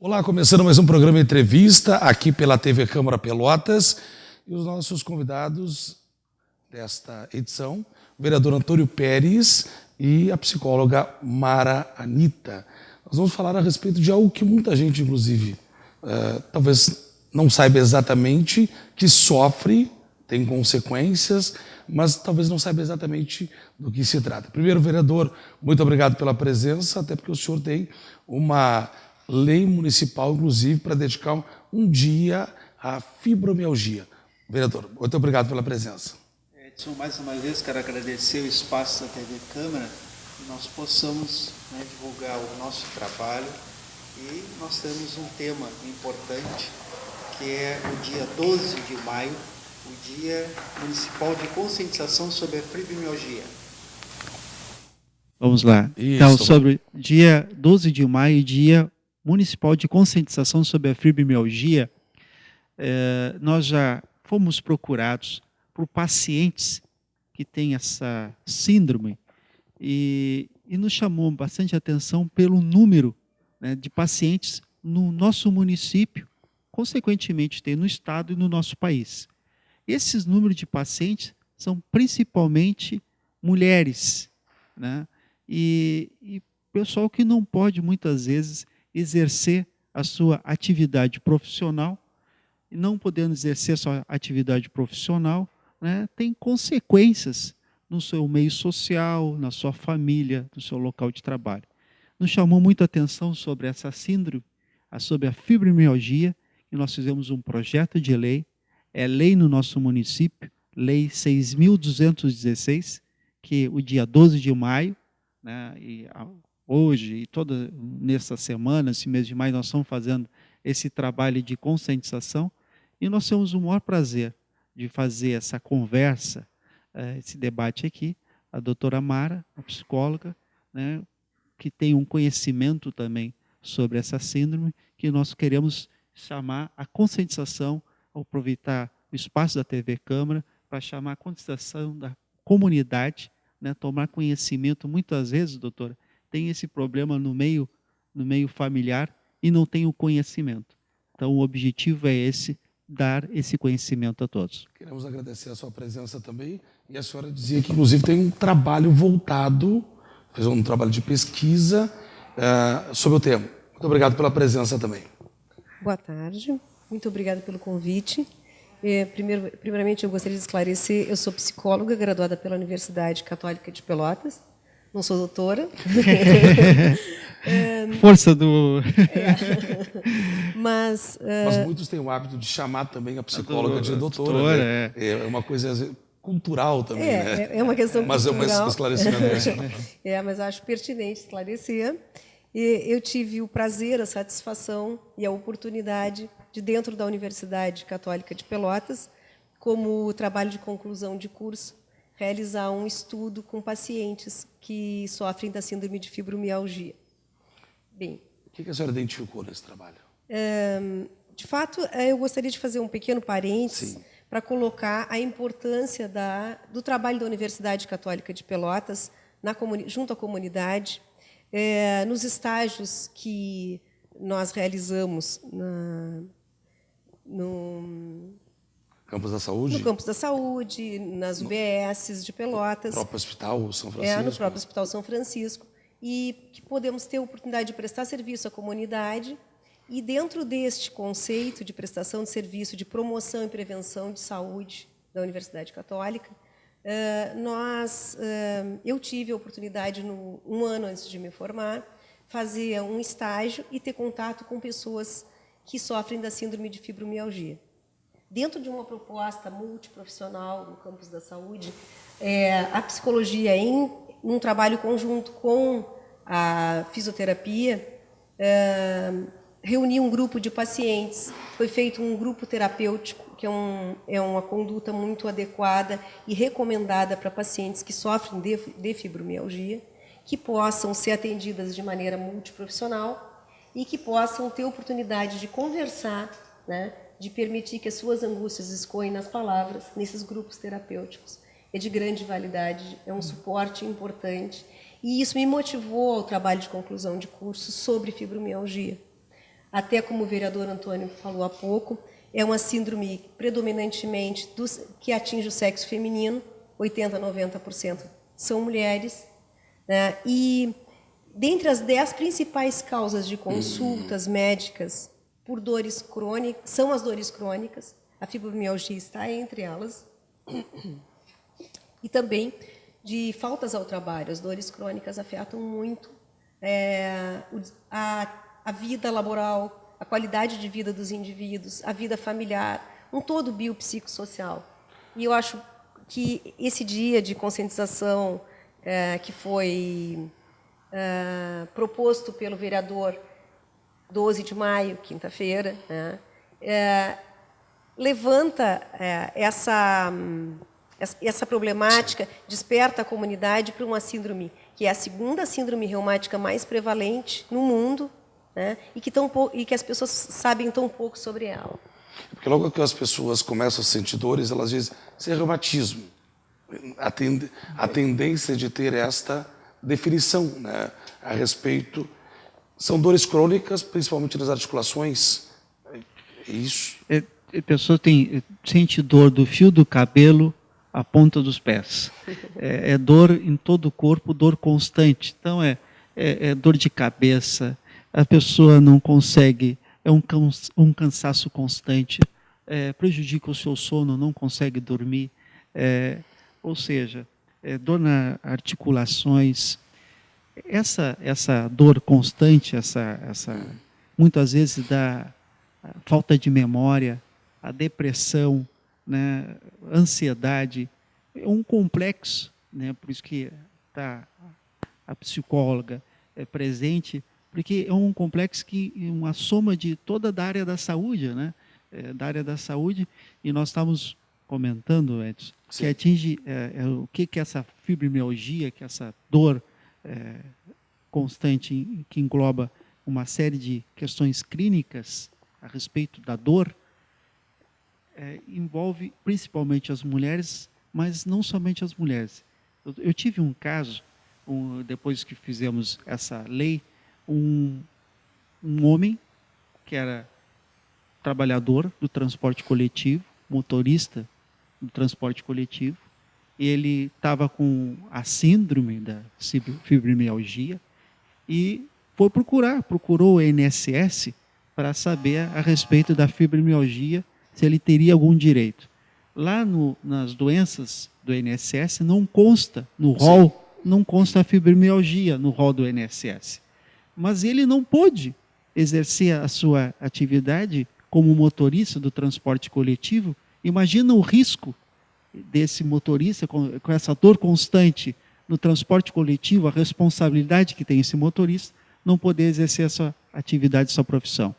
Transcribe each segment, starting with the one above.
Olá, começando mais um programa Entrevista aqui pela TV Câmara Pelotas. E os nossos convidados desta edição, o vereador Antônio Pérez e a psicóloga Mara Anita. Nós vamos falar a respeito de algo que muita gente, inclusive, talvez não saiba exatamente, que sofre, tem consequências, mas talvez não saiba exatamente do que se trata. Primeiro, vereador, muito obrigado pela presença, até porque o senhor tem uma lei municipal, inclusive, para dedicar um dia à fibromialgia. Vereador, muito obrigado pela presença. Edson, mais uma vez quero agradecer o espaço da TV Câmara e nós possamos divulgar o nosso trabalho. E nós temos um tema importante, que é o dia 12 de maio, o Dia Municipal de Conscientização sobre a Fibromialgia. Vamos lá. Então, sobre dia 12 de maio, Dia Municipal de Conscientização sobre a Fibromialgia, nós já fomos procurados por pacientes que têm essa síndrome e nos chamou bastante atenção pelo número de pacientes no nosso município, consequentemente tem no estado e no nosso país. Esses números de pacientes são principalmente mulheres, e pessoal que não pode muitas vezes exercer a sua atividade profissional, e não podendo exercer a sua atividade profissional, tem consequências no seu meio social, na sua família, no seu local de trabalho. Nos chamou muita atenção sobre essa síndrome, sobre a fibromialgia, e nós fizemos um projeto de lei, é lei no nosso município, Lei 6.216, que o dia 12 de maio, e hoje e toda nessa semana, esse mês de maio, nós estamos fazendo esse trabalho de conscientização, e nós temos o maior prazer de fazer essa conversa, esse debate aqui, a doutora Mara, a psicóloga, que tem um conhecimento também sobre essa síndrome, que nós queremos chamar a conscientização, aproveitar o espaço da TV Câmara para chamar a conscientização da comunidade, tomar conhecimento. Muitas vezes, doutora, tem esse problema no meio familiar e não tem o conhecimento. Então, o objetivo é esse, dar esse conhecimento a todos. Queremos agradecer a sua presença também. E a senhora dizia que, inclusive, tem um trabalho voltado, fez um trabalho de pesquisa sobre o tema. Muito obrigado pela presença também. Boa tarde, muito obrigada pelo convite. Primeiramente, eu gostaria de esclarecer, eu sou psicóloga, graduada pela Universidade Católica de Pelotas, não sou doutora. Força do... Mas muitos têm o hábito de chamar também a psicóloga de doutora. É uma coisa cultural também. É uma questão cultural. Mas é um esclarecimento. Mas acho pertinente esclarecer. Eu tive o prazer, a satisfação e a oportunidade de, dentro da Universidade Católica de Pelotas, como trabalho de conclusão de curso, realizar um estudo com pacientes que sofrem da síndrome de fibromialgia. Bem, o que a senhora identificou nesse trabalho? De fato, eu gostaria de fazer um pequeno parênteses para colocar a importância do trabalho da Universidade Católica de Pelotas junto à comunidade, nos estágios que nós realizamos no Campus da Saúde? No Campus da Saúde, nas UBSs de Pelotas. No próprio Hospital São Francisco? No próprio Hospital São Francisco. E que podemos ter a oportunidade de prestar serviço à comunidade. E dentro deste conceito de prestação de serviço, de promoção e prevenção de saúde da Universidade Católica, eu tive a oportunidade, um ano antes de me formar, fazer um estágio e ter contato com pessoas que sofrem da síndrome de fibromialgia. Dentro de uma proposta multiprofissional no campus da saúde, a psicologia, em um trabalho conjunto com a fisioterapia, reuniu um grupo de pacientes, foi feito um grupo terapêutico, que é uma conduta muito adequada e recomendada para pacientes que sofrem de fibromialgia, que possam ser atendidas de maneira multiprofissional e que possam ter oportunidade de conversar, de permitir que as suas angústias escoem nas palavras, nesses grupos terapêuticos. É de grande validade, é um suporte importante, e isso me motivou ao trabalho de conclusão de curso sobre fibromialgia. até como o vereador Antônio falou há pouco, é uma síndrome predominantemente que atinge o sexo feminino, 80% a 90% são mulheres, né? E dentre as 10 principais causas de consultas médicas por dores crônicas, são as dores crônicas, a fibromialgia está entre elas, e também de faltas ao trabalho. As dores crônicas afetam muito a vida laboral, a qualidade de vida dos indivíduos, a vida familiar, um todo biopsicossocial. E eu acho que esse dia de conscientização que foi proposto pelo vereador 12 de maio, quinta-feira, né, levanta essa problemática, desperta a comunidade para uma síndrome que é a segunda síndrome reumática mais prevalente no mundo, né, e que as pessoas sabem tão pouco sobre ela. Porque logo que as pessoas começam a sentir dores, elas dizem, isso é reumatismo. A tendência de ter esta definição, né, a respeito. São dores crônicas, principalmente nas articulações. É isso. A pessoa sente dor do fio do cabelo à ponta dos pés. É dor em todo o corpo, dor constante. Então, é dor de cabeça, a pessoa não consegue, é um cansaço constante, prejudica o seu sono, não consegue dormir, ou seja, dor nas articulações. Essa dor constante, muitas vezes dá falta de memória, a depressão, né, ansiedade, é um complexo, né, por isso que a psicóloga é presente, porque é um complexo que é uma soma de toda a área da saúde, né, da área da saúde, e nós estávamos comentando, Edson, que atinge o que é essa fibromialgia, que é essa dor constante que engloba uma série de questões clínicas a respeito da dor, envolve principalmente as mulheres, mas não somente as mulheres. Eu tive um caso, depois que fizemos essa lei, um homem que era trabalhador do transporte coletivo, motorista do transporte coletivo, ele estava com a síndrome da fibromialgia e procurou o INSS para saber a respeito da fibromialgia, se ele teria algum direito. Lá nas doenças do INSS não consta no rol, não consta a fibromialgia no rol do INSS. Mas ele não pôde exercer a sua atividade como motorista do transporte coletivo. Imagina o risco desse motorista com essa dor constante no transporte coletivo, a responsabilidade que tem esse motorista, não poder exercer a sua atividade, a sua profissão.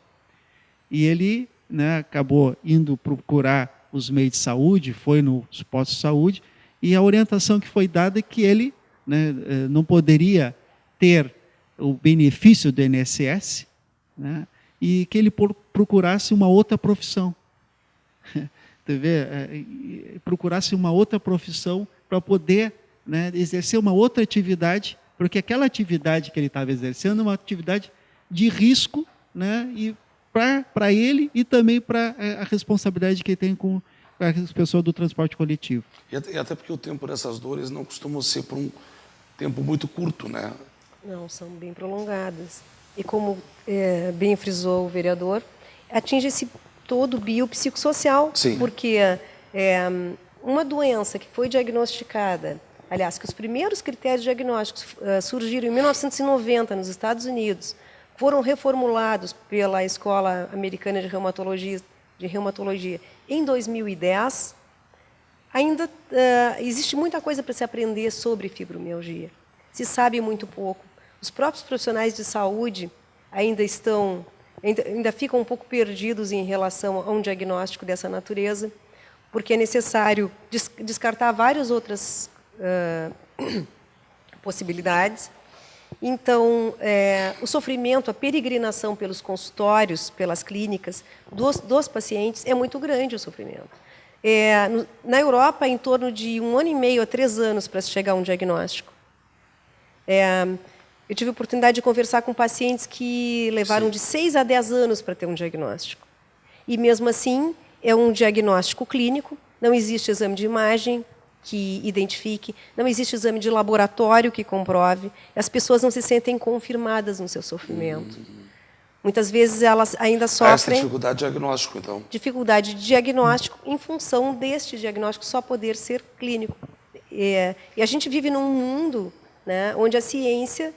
E ele, né, acabou indo procurar os meios de saúde, foi nos postos de saúde, e a orientação que foi dada é que ele, né, não poderia ter o benefício do INSS, né, e que ele procurasse uma outra profissão. Procurasse uma outra profissão para poder, né, exercer uma outra atividade, porque aquela atividade que ele estava exercendo é uma atividade de risco, né, e para ele e também para a responsabilidade que ele tem com as pessoas do transporte coletivo. E até porque o tempo dessas dores não costuma ser por um tempo muito curto, né? Não, são bem prolongadas. E como bem frisou o vereador, atinge esse todo biopsicossocial, Sim. Porque uma doença que foi diagnosticada, aliás, que os primeiros critérios diagnósticos surgiram em 1990 nos Estados Unidos, foram reformulados pela Escola Americana de Reumatologia em 2010, ainda existe muita coisa para se aprender sobre fibromialgia. Se sabe muito pouco. Os próprios profissionais de saúde ainda ficam um pouco perdidos em relação a um diagnóstico dessa natureza, porque é necessário descartar várias outras possibilidades. Então, o sofrimento, a peregrinação pelos consultórios, pelas clínicas dos pacientes é muito grande o sofrimento. Na Europa, em torno de 1 ano e meio a 3 anos para se chegar a um diagnóstico. Eu tive a oportunidade de conversar com pacientes que levaram de 6 a 10 anos para ter um diagnóstico. E mesmo assim, é um diagnóstico clínico, não existe exame de imagem que identifique, não existe exame de laboratório que comprove, as pessoas não se sentem confirmadas no seu sofrimento. Muitas vezes elas ainda sofrem... Essa dificuldade de diagnóstico, então. Dificuldade de diagnóstico em função deste diagnóstico só poder ser clínico. E a gente vive num mundo, né, onde a ciência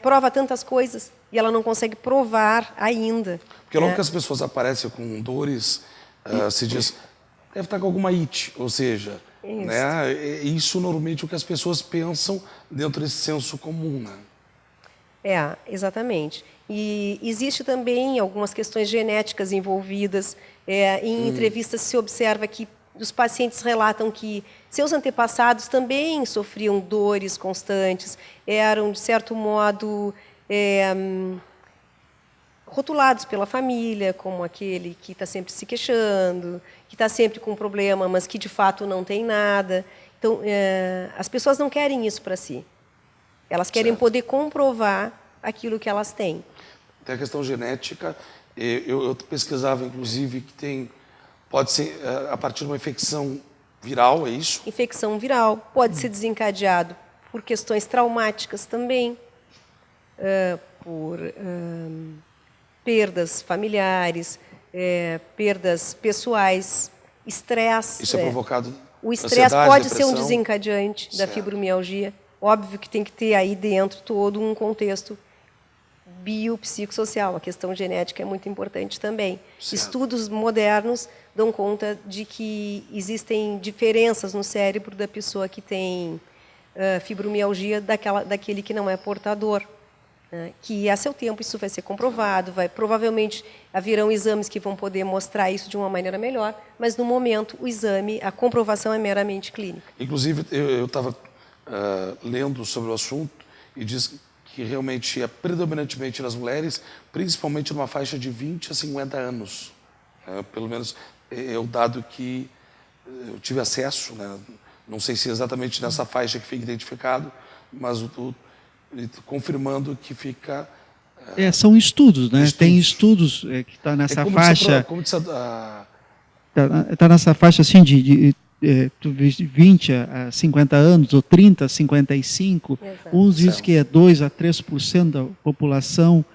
prova tantas coisas e ela não consegue provar ainda. Porque logo que as pessoas aparecem com dores, se diz, deve estar com alguma IT, ou seja, Isso. né, isso normalmente é o que as pessoas pensam dentro desse senso comum. Né? Exatamente. E existe também algumas questões genéticas envolvidas. Em entrevistas se observa que os pacientes relatam que seus antepassados também sofriam dores constantes, eram, de certo modo, rotulados pela família como aquele que está sempre se queixando, que está sempre com problema, mas que, de fato, não tem nada. Então, as pessoas não querem isso para si. Elas querem poder comprovar aquilo que elas têm. Tem a questão genética. Eu pesquisava, inclusive, que pode ser a partir de uma infecção viral, é isso? Infecção viral pode ser desencadeado por questões traumáticas também, por perdas familiares, perdas pessoais, estresse. Isso é provocado... O estresse pode ser um depressão. desencadeante da fibromialgia. Óbvio que tem que ter aí dentro todo um contexto biopsicossocial. A questão genética é muito importante também. Certo. Estudos modernos dão conta de que existem diferenças no cérebro da pessoa que tem fibromialgia daquele que não é portador. Que a seu tempo isso vai ser comprovado, provavelmente haverão exames que vão poder mostrar isso de uma maneira melhor, mas no momento o exame, a comprovação é meramente clínica. Inclusive, eu estava lendo sobre o assunto e diz que realmente é predominantemente nas mulheres, principalmente numa faixa de 20 a 50 anos. Pelo menos é o dado que eu tive acesso, né? Não sei se é exatamente nessa faixa que fica identificado, mas confirmando que fica... são estudos, né? Tem estudos que está nessa faixa... Está nessa faixa assim de 20 a 50 anos, ou 30 a 55. Exato. Uns dizem que é 2 a 3% da população,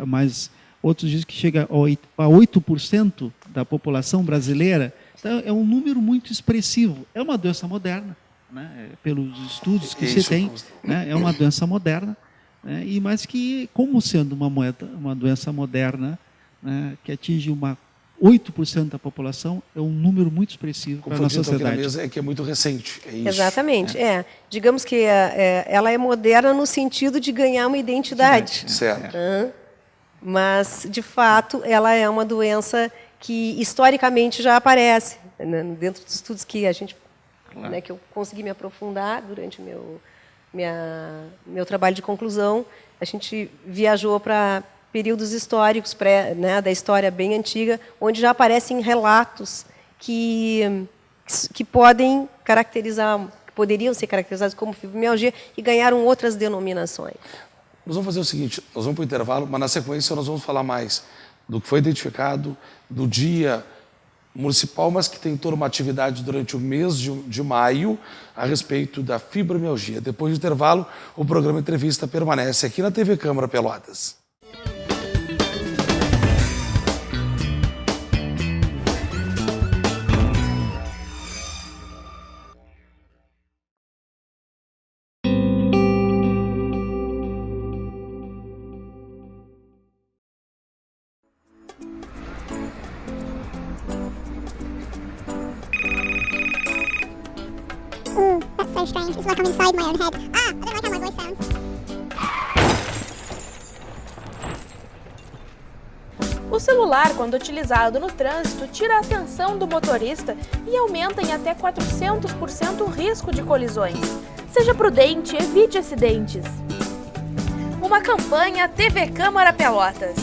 mas outros dizem que chega a 8% da população brasileira. Então, é um número muito expressivo. É uma doença moderna, né? Pelos estudos que se tem, né? É uma doença moderna, né? Mas que, como sendo uma doença moderna, né? Que atinge 8% da população, é um número muito expressivo para a nossa sociedade. Aqui na mesa é que é muito recente, é isso. Exatamente. Digamos que ela é moderna no sentido de ganhar uma identidade. Certo. Mas, de fato, ela é uma doença que historicamente já aparece, né? Dentro dos estudos que a gente, né, que eu consegui me aprofundar durante meu trabalho de conclusão, a gente viajou para períodos históricos da história bem antiga, onde já aparecem relatos que podem caracterizar, que poderiam ser caracterizados como fibromialgia e ganharam outras denominações. Nós vamos fazer o seguinte, nós vamos para o intervalo, mas na sequência nós vamos falar mais do que foi identificado, do dia municipal, mas que tem toda uma atividade durante o mês de maio a respeito da fibromialgia. Depois do intervalo, o programa Entrevista permanece aqui na TV Câmara Pelotas. That's so strange. It's like I'm inside my own head. I don't like how my voice sounds. O celular, quando utilizado no trânsito, tira a atenção do motorista e aumenta em até 400% o risco de colisões. Seja prudente, evite acidentes. Uma campanha TV Câmara Pelotas.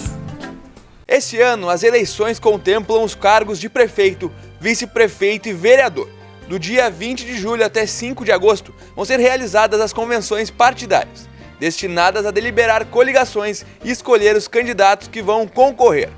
Esse ano, as eleições contemplam os cargos de prefeito, vice-prefeito e vereador. Do dia 20 de julho até 5 de agosto, vão ser realizadas as convenções partidárias. destinadas a deliberar coligações e escolher os candidatos que vão concorrer.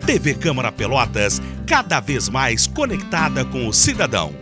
TV Câmara Pelotas, cada vez mais conectada com o cidadão.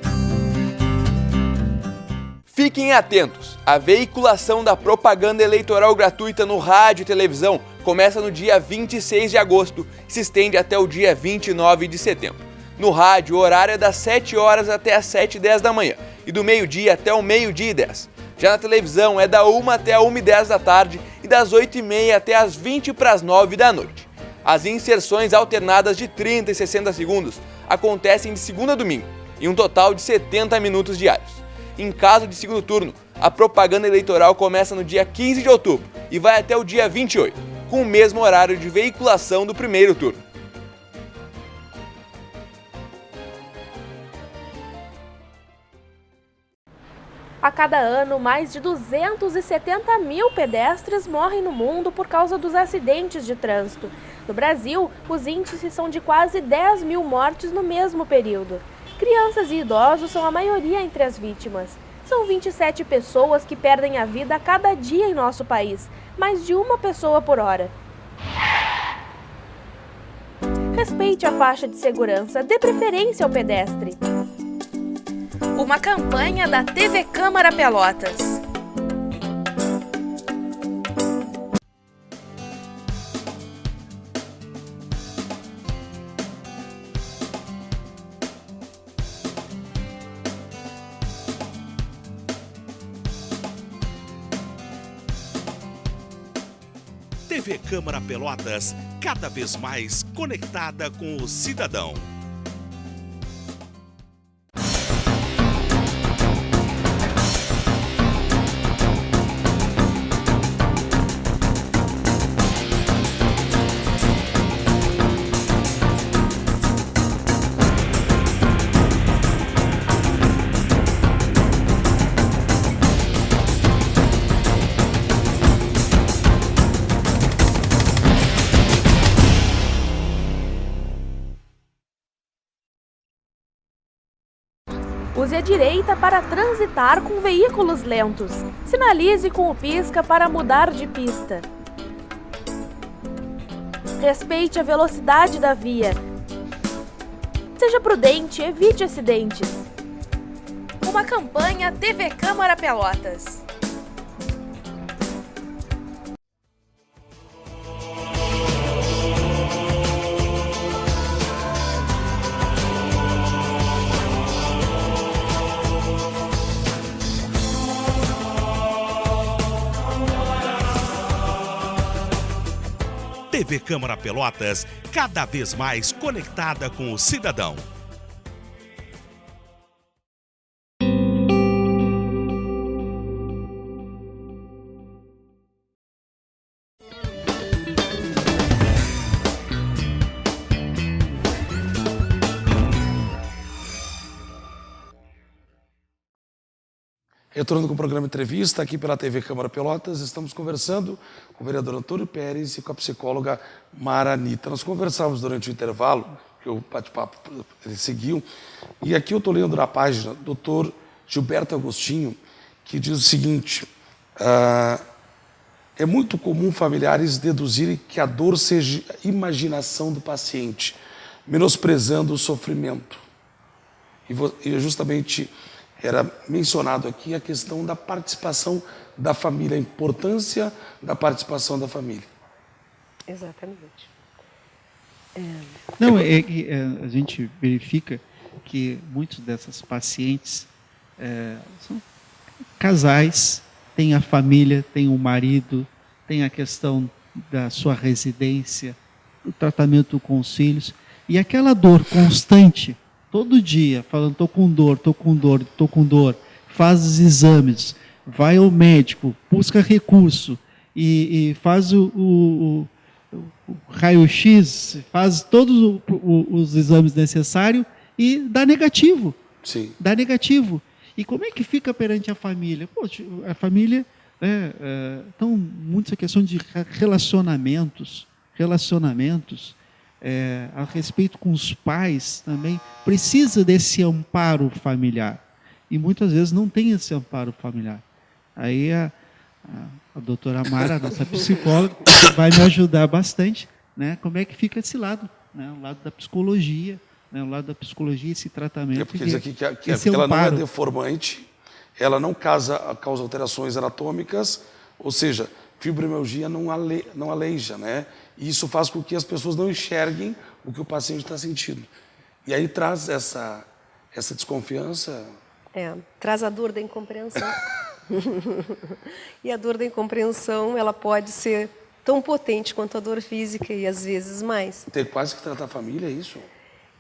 Fiquem atentos, a veiculação da propaganda eleitoral gratuita no rádio e televisão começa no dia 26 de agosto e se estende até o dia 29 de setembro. No rádio, o horário é das 7 horas até as 7h10 da manhã e do meio-dia até o meio-dia e 10. Já na televisão é da 1 até a 1h10 da tarde e das 8h30 até as 20h09 da noite. As inserções alternadas de 30 e 60 segundos acontecem de segunda a domingo, em um total de 70 minutos diários. Em caso de segundo turno, a propaganda eleitoral começa no dia 15 de outubro e vai até o dia 28, com o mesmo horário de veiculação do primeiro turno. A cada ano, mais de 270 mil pedestres morrem no mundo por causa dos acidentes de trânsito. No Brasil, os índices são de quase 10 mil mortes no mesmo período. Crianças e idosos são a maioria entre as vítimas. São 27 pessoas que perdem a vida a cada dia em nosso país, mais de uma pessoa por hora. Respeite a faixa de segurança, dê preferência ao pedestre. Uma campanha da TV Câmara Pelotas. TV Câmara Pelotas, cada vez mais conectada com o cidadão. Use a direita para transitar com veículos lentos. Sinalize com o pisca para mudar de pista. Respeite a velocidade da via. Seja prudente, evite acidentes. Uma campanha TV Câmara Pelotas. TV Câmara Pelotas, cada vez mais conectada com o cidadão. Retornando com o programa Entrevista, aqui pela TV Câmara Pelotas, estamos conversando com o vereador Antônio Pérez e com a psicóloga Mara Anitta. Nós conversávamos durante o intervalo, que o bate-papo seguiu, e aqui eu estou lendo na página do Dr. Gilberto Agostinho, que diz o seguinte: é muito comum familiares deduzirem que a dor seja a imaginação do paciente, menosprezando o sofrimento. E justamente era mencionado aqui a questão da participação da família, a importância da participação da família. Exatamente. Não, a gente verifica que muitos dessas pacientes são casais, têm a família, têm o marido, tem a questão da sua residência, o tratamento com os filhos, e aquela dor constante, todo dia, falando, estou com dor, estou com dor, estou com dor, faz os exames, vai ao médico, busca recurso e faz o raio-x, faz todos os exames necessários e dá negativo. Sim. Dá negativo. E como é que fica perante a família? Poxa, a família, então, muita questão de relacionamentos, a respeito com os pais também, precisa desse amparo familiar. E muitas vezes não tem esse amparo familiar. Aí a doutora Mara, a nossa psicóloga, vai me ajudar bastante, né? Como é que fica esse lado, né? O lado da psicologia, né? O lado da psicologia, esse tratamento. É porque diz aqui que esse ela não é amparo. deformante, ela não causa alterações anatômicas, ou seja, fibromialgia não aleija, né? E isso faz com que as pessoas não enxerguem o que o paciente está sentindo. E aí traz essa desconfiança. Traz a dor da incompreensão. E a dor da incompreensão, ela pode ser tão potente quanto a dor física e às vezes mais. Tem quase que tratar a família, é isso?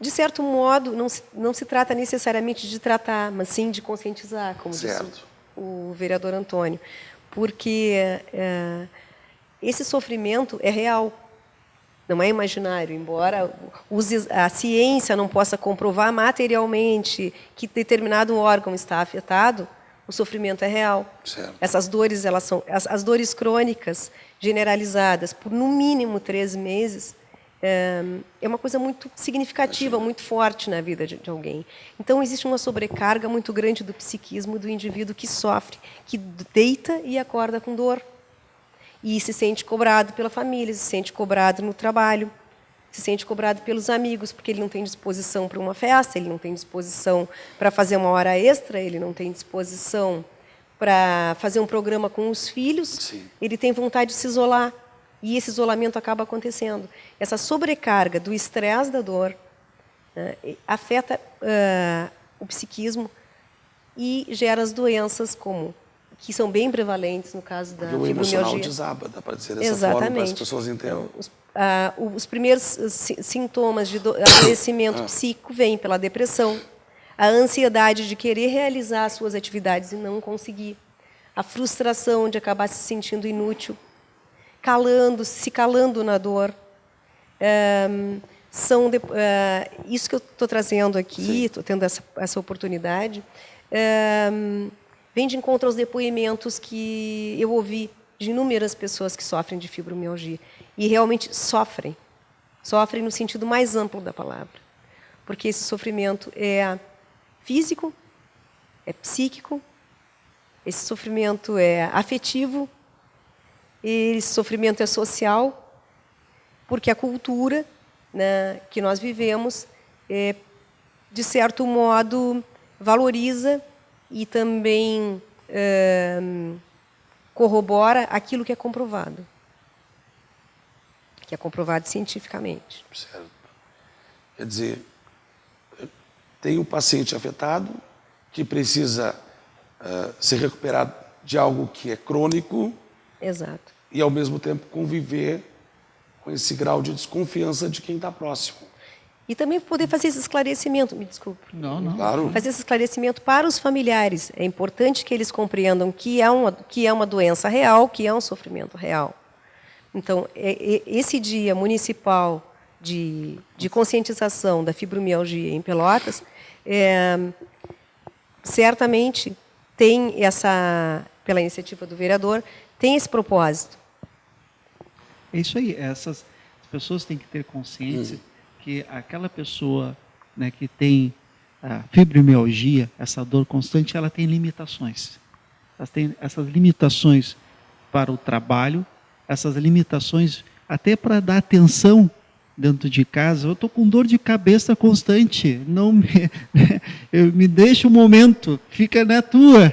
De certo modo, não se trata necessariamente de tratar, mas sim de conscientizar, como disse o vereador Antônio. Porque esse sofrimento é real, não é imaginário, embora a ciência não possa comprovar materialmente que determinado órgão está afetado, o sofrimento é real. Certo. Essas dores, elas são as dores crônicas generalizadas por no mínimo 3 meses, é uma coisa muito significativa, muito forte na vida de alguém. Então, existe uma sobrecarga muito grande do psiquismo do indivíduo que sofre, que deita e acorda com dor. E se sente cobrado pela família, se sente cobrado no trabalho, se sente cobrado pelos amigos, porque ele não tem disposição para uma festa, ele não tem disposição para fazer uma hora extra, ele não tem disposição para fazer um programa com os filhos, Sim. Ele tem vontade de se isolar. E esse isolamento acaba acontecendo. Essa sobrecarga do estresse da dor afeta o psiquismo e gera as doenças que são bem prevalentes no caso da fibromialgia. O emocional desaba, dá para dizer dessa forma, para as pessoas entendam. Os primeiros sintomas de adoecimento psíquico vêm pela depressão, a ansiedade de querer realizar as suas atividades e não conseguir, a frustração de acabar se sentindo inútil, se calando na dor. Isso que eu estou trazendo aqui, estou tendo essa oportunidade, vem de encontro aos depoimentos que eu ouvi de inúmeras pessoas que sofrem de fibromialgia. E realmente sofrem no sentido mais amplo da palavra. Porque esse sofrimento é físico, é psíquico, esse sofrimento é afetivo, esse sofrimento é social, porque a cultura, né, que nós vivemos, de certo modo, valoriza e também corrobora aquilo que é comprovado cientificamente. Certo. Quer dizer, tem um paciente afetado que precisa se recuperar de algo que é crônico. Exato. E, ao mesmo tempo, conviver com esse grau de desconfiança de quem está próximo. E também poder fazer esse esclarecimento, me desculpe. Não. Claro. Fazer esse esclarecimento para os familiares. É importante que eles compreendam que é uma doença real, que é um sofrimento real. Então, esse dia municipal de conscientização da fibromialgia em Pelotas, certamente tem pela iniciativa do vereador, tem esse propósito. É isso aí. Essas pessoas têm que ter consciência que aquela pessoa, né, que tem a fibromialgia, essa dor constante, ela tem limitações. Ela tem essas limitações para o trabalho, essas limitações até para dar atenção dentro de casa. Eu estou com dor de cabeça constante, não me deixa um momento, fica na tua.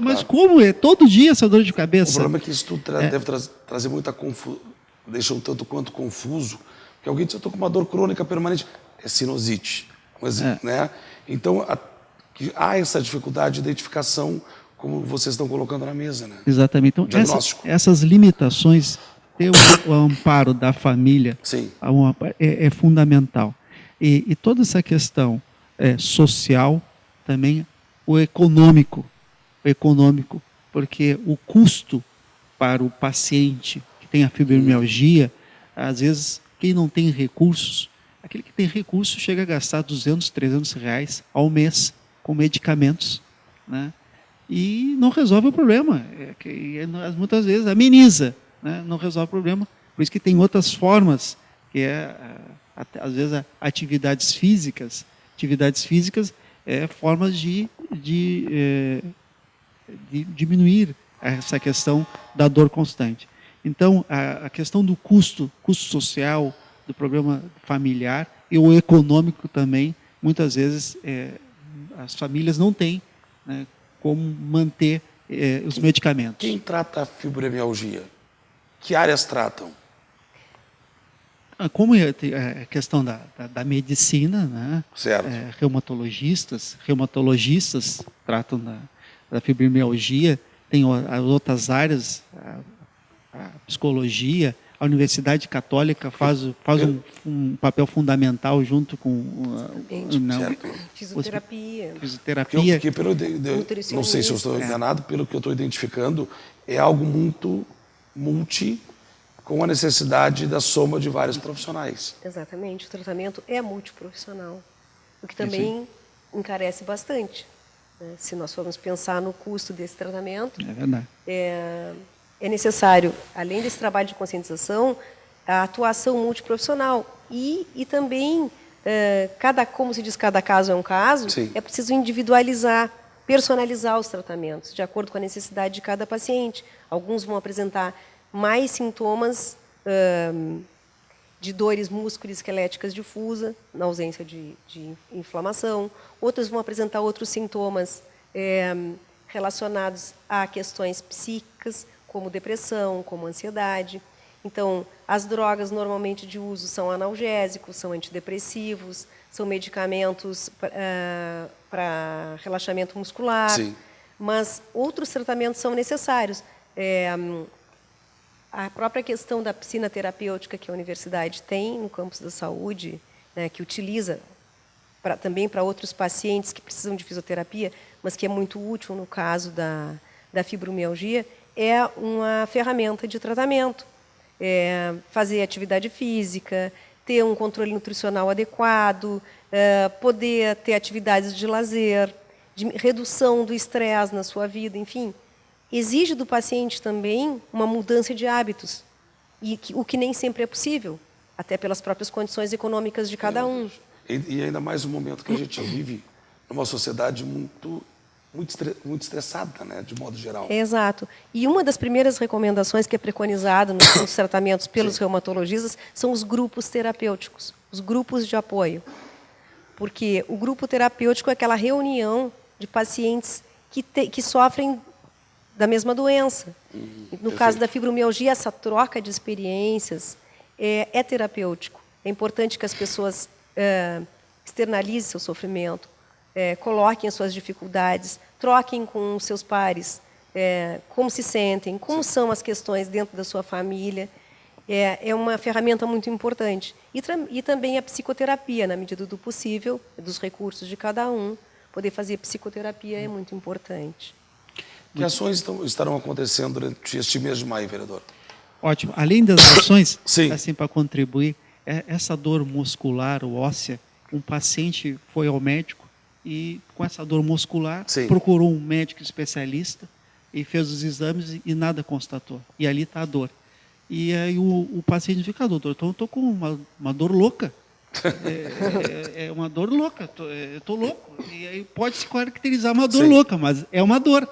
Mas como é todo dia essa dor de cabeça? O problema é que isso tudo deve trazer muita confusão, deixa um tanto quanto confuso, porque alguém diz, eu estou com uma dor crônica permanente, é sinusite. Mas, né? Então, há essa dificuldade de identificação, como vocês estão colocando na mesa. Né? Exatamente. Então, essas limitações, ter o amparo da família é fundamental. E toda essa questão social, também o econômico, porque o custo para o paciente que tem a fibromialgia, às vezes quem não tem recursos, aquele que tem recursos chega a gastar 200, 300 reais ao mês com medicamentos, né? E não resolve o problema, muitas vezes ameniza, né? Não resolve o problema, por isso que tem outras formas, que às vezes atividades físicas formas de diminuir essa questão da dor constante. Então, a questão do custo social, do problema familiar e o econômico também, muitas vezes as famílias não têm, né, como manter os medicamentos. Quem trata a fibromialgia? Que áreas tratam? Como é a questão da medicina, né? Certo. Reumatologistas tratam da fibromialgia, tem as outras áreas, a psicologia, a Universidade Católica faz um papel fundamental junto com fisioterapia. Não sei se eu estou enganado, pelo que eu estou identificando, é algo muito multi, com a necessidade da soma de vários profissionais. Exatamente, o tratamento é multiprofissional, o que também encarece bastante, né? Se nós formos pensar no custo desse tratamento, é verdade. É necessário, além desse trabalho de conscientização, a atuação multiprofissional e também, como se diz, cada caso é um caso, Sim. É preciso individualizar, personalizar os tratamentos, de acordo com a necessidade de cada paciente. Alguns vão apresentar mais sintomas de dores musculoesqueléticas difusa, na ausência de inflamação. Outros vão apresentar outros sintomas relacionados a questões psíquicas, como depressão, como ansiedade. Então, as drogas normalmente de uso são analgésicos, são antidepressivos, são medicamentos para relaxamento muscular. Sim. Mas outros tratamentos são necessários. A própria questão da piscina terapêutica que a universidade tem no campus da saúde, né, que utiliza também para outros pacientes que precisam de fisioterapia, mas que é muito útil no caso da fibromialgia, é uma ferramenta de tratamento. Fazer atividade física, ter um controle nutricional adequado, poder ter atividades de lazer, de redução do estresse na sua vida, enfim. Exige do paciente também uma mudança de hábitos, o que nem sempre é possível, até pelas próprias condições econômicas de cada um. E ainda mais no momento que a gente vive numa sociedade muito estressada, né, de modo geral. Exato. E uma das primeiras recomendações que é preconizada nos tratamentos pelos reumatologistas são os grupos terapêuticos, os grupos de apoio. Porque o grupo terapêutico é aquela reunião de pacientes que sofrem da mesma doença. No caso da fibromialgia, essa troca de experiências é terapêutico. É importante que as pessoas externalizem seu sofrimento, coloquem as suas dificuldades, troquem com os seus pares como se sentem, como são as questões dentro da sua família. É uma ferramenta muito importante. E também a psicoterapia, na medida do possível, dos recursos de cada um. Poder fazer psicoterapia é muito importante. Que ações estarão acontecendo durante este mês de maio, vereador? Ótimo. Além das ações, Sim. assim, para contribuir, essa dor muscular ou óssea, um paciente foi ao médico e, com essa dor muscular, Sim. procurou um médico especialista e fez os exames e nada constatou. E ali está a dor. E aí o paciente fica, doutor, então eu estou com uma dor louca. É uma dor louca, eu estou louco. E aí pode se caracterizar uma dor louca, mas é uma dor.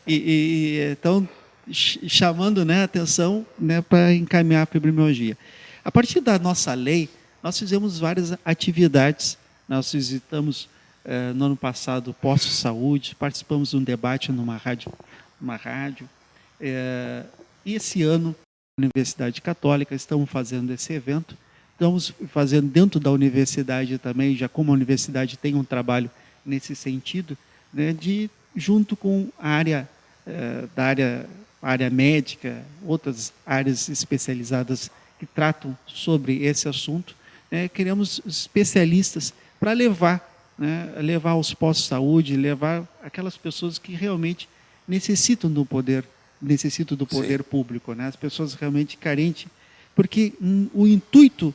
Então, chamando, né, a atenção, né, para encaminhar a fibromialgia. A partir da nossa lei, nós fizemos várias atividades. Nós visitamos, no ano passado, o Posto de Saúde, participamos de um debate numa rádio. E esse ano, na Universidade Católica, estamos fazendo esse evento. Estamos fazendo dentro da universidade também, já como a universidade tem um trabalho nesse sentido, né, junto com a área médica, outras áreas especializadas que tratam sobre esse assunto, né, queremos especialistas para levar aos postos de saúde, levar aquelas pessoas que realmente necessitam do poder necessitam do poder público, né? As pessoas realmente carentes, porque o intuito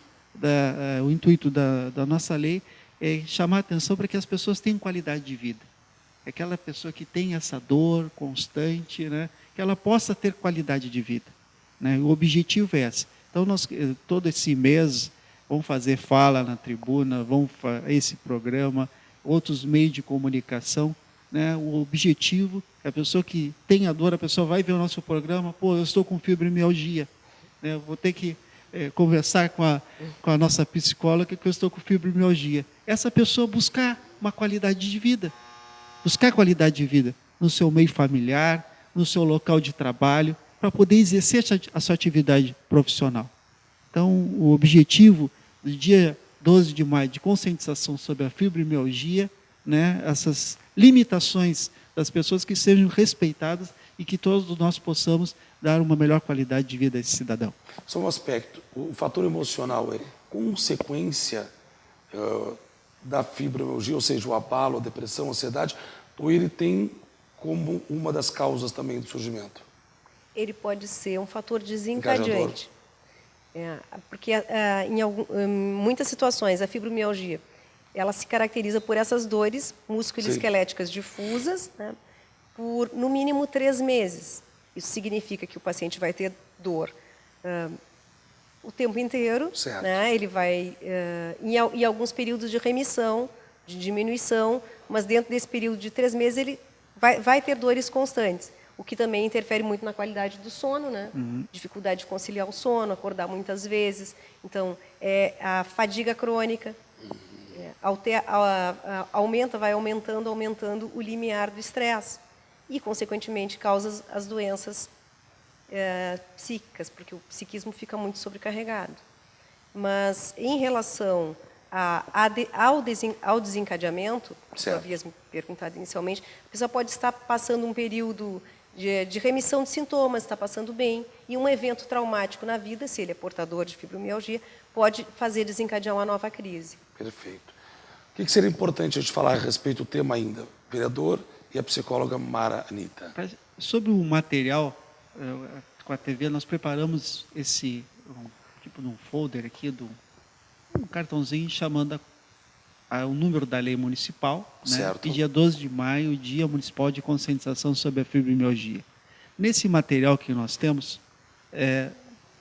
da nossa lei é chamar a atenção para que as pessoas tenham qualidade de vida. Aquela pessoa que tem essa dor constante, né? Que ela possa ter qualidade de vida, né? O objetivo é esse. Então, nós, todo esse mês, vamos fazer fala na tribuna, vamos fazer esse programa, outros meios de comunicação, né? O objetivo é a pessoa que tem a dor, a pessoa vai ver o nosso programa, pô, eu estou com fibromialgia, né? Eu vou ter que conversar com a nossa psicóloga que eu estou com fibromialgia. Essa pessoa buscar uma qualidade de vida, buscar qualidade de vida no seu meio familiar, no seu local de trabalho, para poder exercer a sua atividade profissional. Então, o objetivo do dia 12 de maio de conscientização sobre a fibromialgia, né, essas limitações das pessoas que sejam respeitadas e que todos nós possamos dar uma melhor qualidade de vida a esse cidadão. Só um aspecto, o fator emocional é consequência da fibromialgia, ou seja, o abalo, a depressão, a ansiedade, ou ele tem como uma das causas também do surgimento? Ele pode ser um fator desencadeante. Porque em muitas situações a fibromialgia ela se caracteriza por essas dores musculoesqueléticas difusas, né, por no mínimo 3 meses. Isso significa que o paciente vai ter dor o tempo inteiro, né? Ele vai em alguns períodos de remissão, de diminuição, mas dentro desse período de 3 meses ele vai ter dores constantes, o que também interfere muito na qualidade do sono, né? Dificuldade de conciliar o sono, acordar muitas vezes. Então, a fadiga crônica vai aumentando o limiar do estresse e, consequentemente, causa as doenças psíquicas, porque o psiquismo fica muito sobrecarregado. Mas, em relação ao desencadeamento, que tu havias me perguntado inicialmente, a pessoa pode estar passando um período de remissão de sintomas, está passando bem, e um evento traumático na vida, se ele é portador de fibromialgia, pode fazer desencadear uma nova crise. Perfeito. O que seria importante a gente falar a respeito do tema ainda? Vereador e a psicóloga Mara Anita. Sobre o material, com a TV, nós preparamos tipo de um folder aqui, um cartãozinho chamando o número da lei municipal, né? E dia 12 de maio, o Dia Municipal de Conscientização sobre a Fibromialgia. Nesse material que nós temos,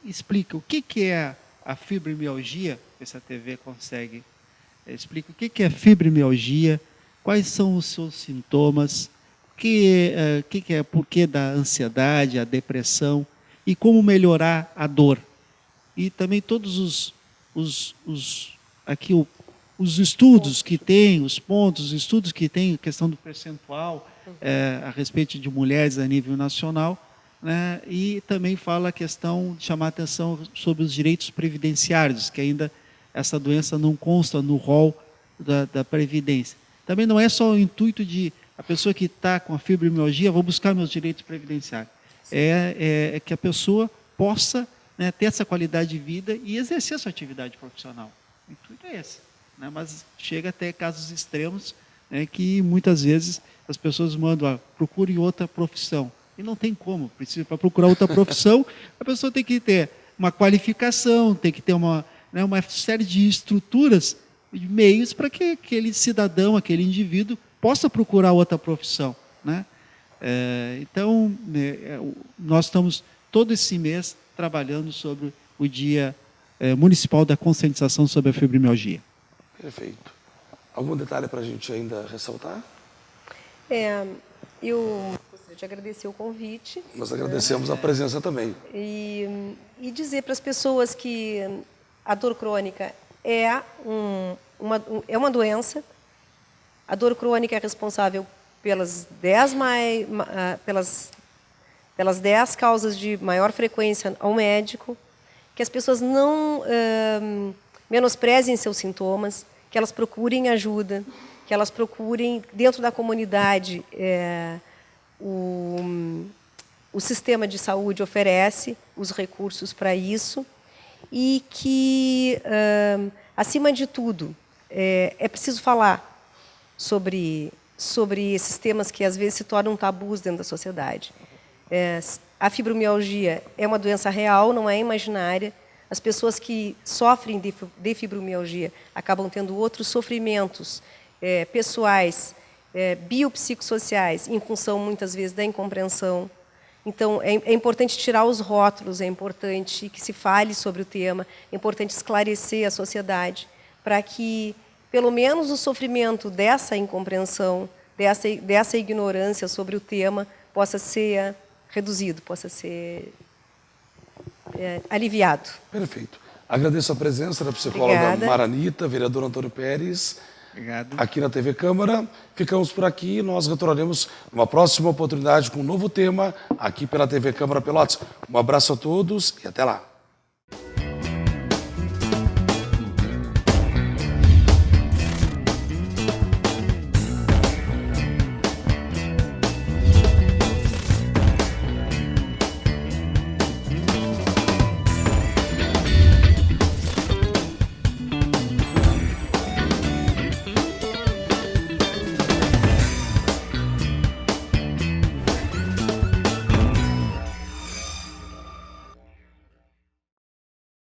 explica o que é a fibromialgia, essa TV consegue, explica o que é fibromialgia, quais são os seus sintomas, porquê da ansiedade, a depressão e como melhorar a dor. E também todos os estudos que tem, os pontos, os estudos que tem, a questão do percentual a respeito de mulheres a nível nacional, né? E também fala a questão de chamar a atenção sobre os direitos previdenciários, que ainda essa doença não consta no rol da Previdência. Também não é só o intuito de a pessoa que está com a fibromialgia, vou buscar meus direitos previdenciários. É que a pessoa possa, né, ter essa qualidade de vida e exercer a sua atividade profissional. O intuito é esse. Né? Mas chega até casos extremos, né, que muitas vezes as pessoas mandam, procure outra profissão. E não tem como. Para procurar outra profissão, a pessoa tem que ter uma qualificação, tem que ter uma série de estruturas, de meios para que aquele cidadão, aquele indivíduo, possa procurar outra profissão. Né? Então, nós estamos todo esse mês trabalhando sobre o Dia Municipal da Conscientização sobre a Fibromialgia. Perfeito. Algum detalhe para a gente ainda ressaltar? Eu gostaria de agradecer o convite. Nós agradecemos a presença também. E dizer para as pessoas que a dor crônica é uma doença. A dor crônica é responsável pelas 10 causas de maior frequência ao médico, que as pessoas não menosprezem seus sintomas, que elas procurem ajuda, que elas procurem, dentro da comunidade, o sistema de saúde oferece os recursos para isso, e que, acima de tudo, é preciso falar sobre esses temas que às vezes se tornam tabus dentro da sociedade. a fibromialgia é uma doença real, não é imaginária. As pessoas que sofrem de fibromialgia acabam tendo outros sofrimentos pessoais, biopsicossociais, em função, muitas vezes, da incompreensão. Então, é importante tirar os rótulos, é importante que se fale sobre o tema, é importante esclarecer a sociedade, para que, pelo menos, o sofrimento dessa incompreensão, dessa ignorância sobre o tema, possa ser reduzido, possa ser aliviado. Perfeito. Agradeço a presença da psicóloga Maranita, vereador Antônio Pérez, aqui na TV Câmara. Ficamos por aqui, nós retornaremos numa próxima oportunidade com um novo tema aqui pela TV Câmara Pelotas. Um abraço a todos e até lá.